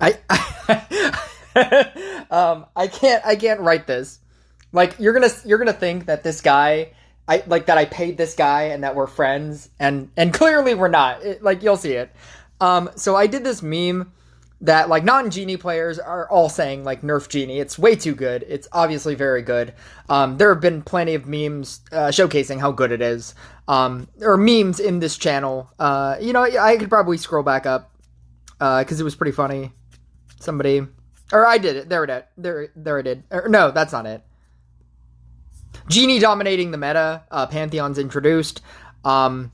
I can't write this. Like, you're gonna think that this guy, that I paid this guy and that we're friends, and clearly we're not. Like, you'll see it. So I did this meme that, like, non-Genie players are all saying, like, nerf Genie. It's way too good. It's obviously very good. There have been plenty of memes showcasing how good it is. Or memes in this channel. I could probably scroll back up because it was pretty funny. Somebody, or I did it. There it did. No, that's not it. Genie dominating the meta. Pantheons introduced. And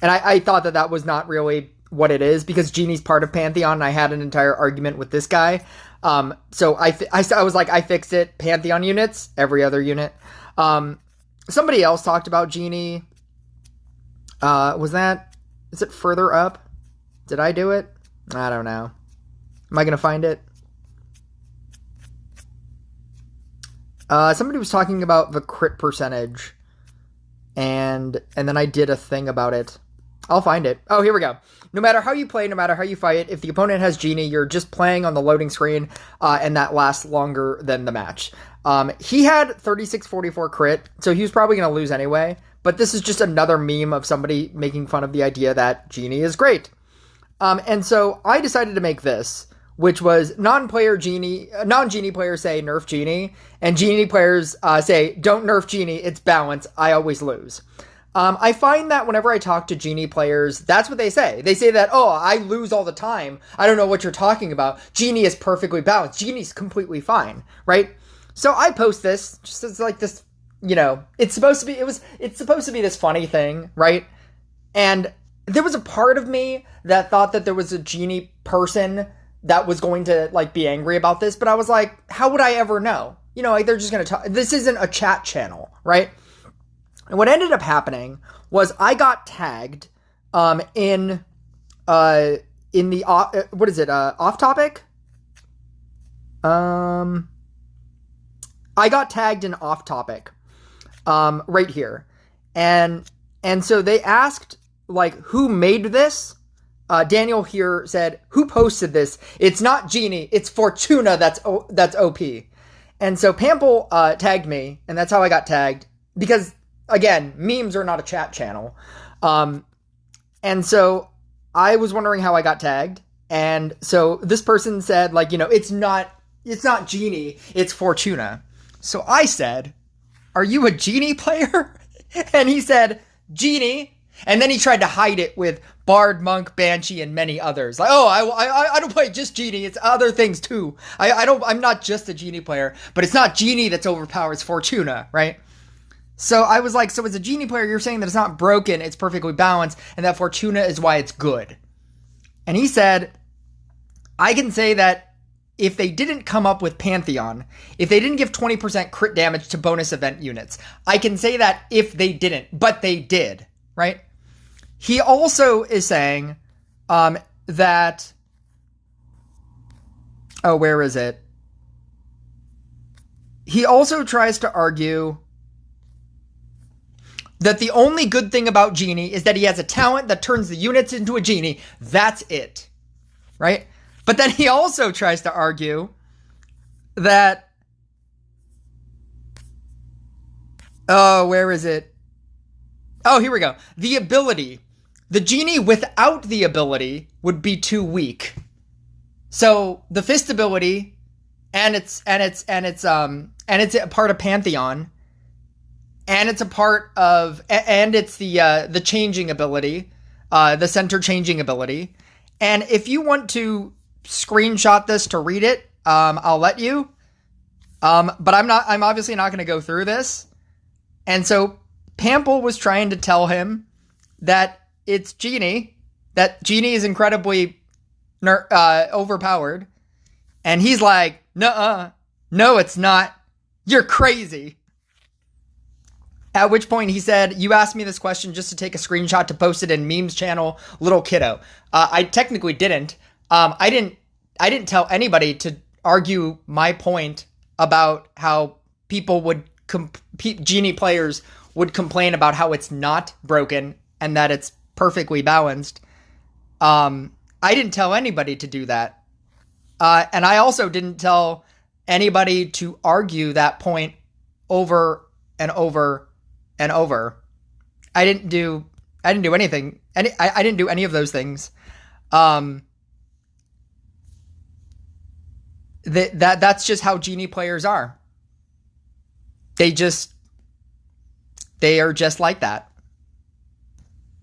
I thought that was not really what it is, because Genie's part of Pantheon, and I had an entire argument with this guy. So I was like, I fixed it. Pantheon units, every other unit. Somebody else talked about Genie. Is it further up? Did I do it? I don't know. Am I going to find it? Somebody was talking about the crit percentage, and then I did a thing about it. I'll find it. Oh, here we go. No matter how you play, no matter how you fight, if the opponent has Genie, you're just playing on the loading screen, and that lasts longer than the match. He had 3644 crit, so he was probably going to lose anyway, but this is just another meme of somebody making fun of the idea that Genie is great. And so I decided to make this, which was non-Genie players say nerf Genie, and Genie players say don't nerf Genie, it's balance, I always lose. I find that whenever I talk to Genie players, that's what they say. They say that, oh, I lose all the time. I don't know what you're talking about. Genie is perfectly balanced. Genie's completely fine, right? So I post this, just as like this, it's supposed to be this funny thing, right? And there was a part of me that thought that there was a Genie person that was going to, like, be angry about this, but I was like, how would I ever know? Like, they're just going to talk. This isn't a chat channel, right? And what ended up happening was I got tagged in the off topic. I got tagged in off topic right here, and so they asked, like, who made this. Daniel here said, who posted this? It's not Genie, it's Fortuna that's OP. And so Pample tagged me, and that's how I got tagged, because again, memes are not a chat channel. And so I was wondering how I got tagged. And so this person said, like, it's not Genie, it's Fortuna. So I said, are you a Genie player? And he said, Genie. And then he tried to hide it with Bard, Monk, Banshee, and many others. Like, oh, I don't play just Genie. It's other things too. I'm not just a Genie player, but it's not Genie that's overpowered, it's Fortuna, right? So I was like, so as a Genie player, you're saying that it's not broken, it's perfectly balanced, and that Fortuna is why it's good. And he said, I can say that if they didn't come up with Pantheon, if they didn't give 20% crit damage to bonus event units, I can say that if they didn't, but they did, right? He also is saying that, oh, where is it? He also tries to argue that the only good thing about Genie is that he has a talent that turns the units into a Genie. That's it, right? But then he also tries to argue that, oh, where is it? Oh, here we go. The ability. The Genie without the ability would be too weak. So the fist ability, and it's a part of Pantheon, and it's a part of, and it's the changing ability, the center changing ability. And if you want to screenshot this to read it, I'll let you. But I'm obviously not going to go through this. And so Pample was trying to tell him that it's Genie, that Genie is incredibly overpowered. And he's like, nuh-uh, no, it's not. You're crazy. At which point he said, you asked me this question just to take a screenshot to post it in memes channel, little kiddo. I technically didn't. I didn't tell anybody to argue my point about how people would, Genie players would complain about how it's not broken and that it's perfectly balanced. I didn't tell anybody to do that. And I also didn't tell anybody to argue that point over and over and over. I didn't do anything. I didn't do any of those things. That's just how Genie players are. They are just like that.